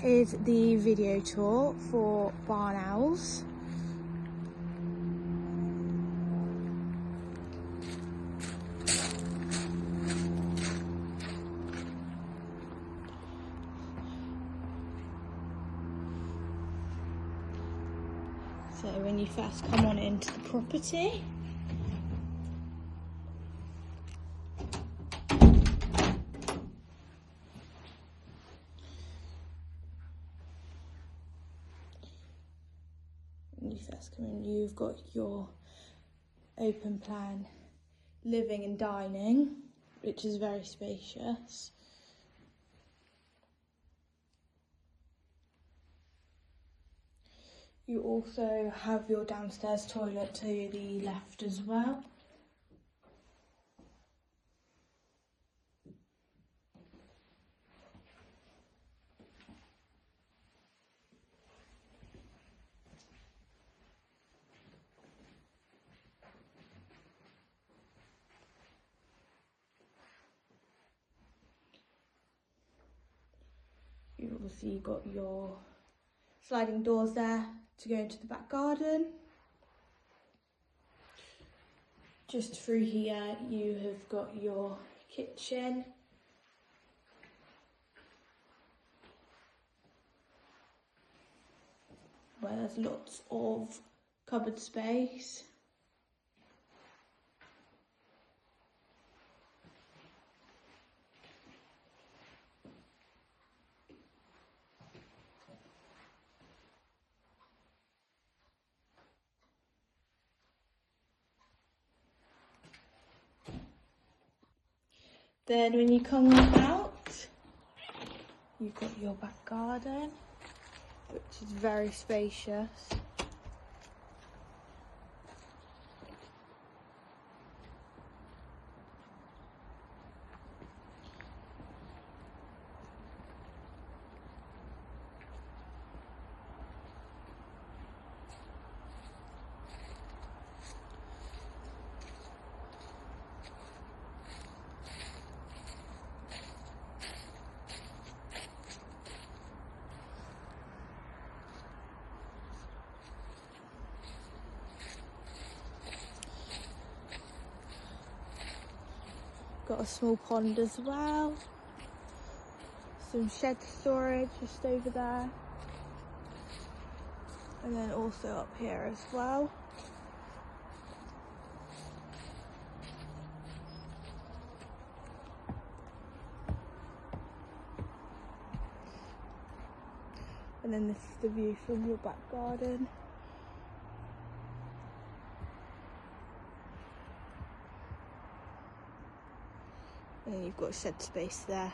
Here is the video tour for barn owls. So when you first come on into the property, you've got your open plan living and dining, which is very spacious. You also have your downstairs toilet to the left as well. You've obviously got your sliding doors there to go into the back garden. Just through here you have got your kitchen. Where there's lots of cupboard space. Then when you come out, you've got your back garden, which is very spacious. Got a small pond as well, some shed storage just over there, and then also up here as well. And then this is the view from your back garden. And then you've got shed space there,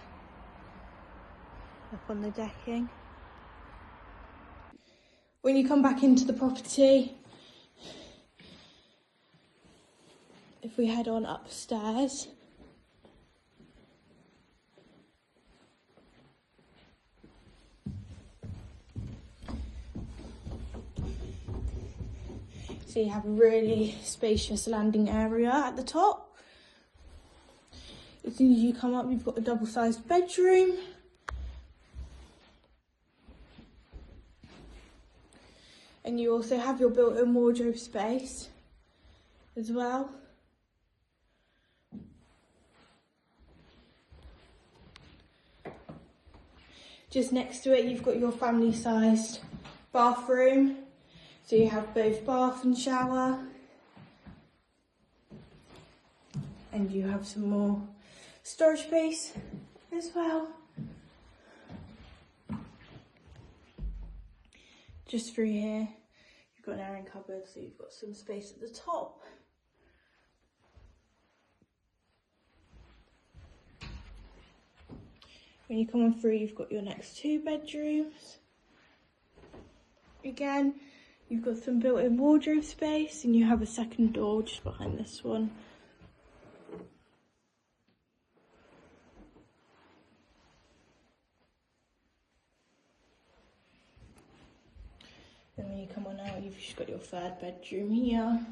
up on the decking. When you come back into the property, if we head on upstairs, so you have a really spacious landing area at the top. As soon as you come up, you've got a double-sized bedroom. And you also have your built-in wardrobe space as well. Just next to it, you've got your family-sized bathroom. So you have both bath and shower. And you have some more storage space as well. Just through here, you've got an airing cupboard, so you've got some space at the top. When you come on through, you've got your next two bedrooms. Again, you've got some built-in wardrobe space, and you have a second door just behind this one. Then when you come on out, you've just got your third bedroom here.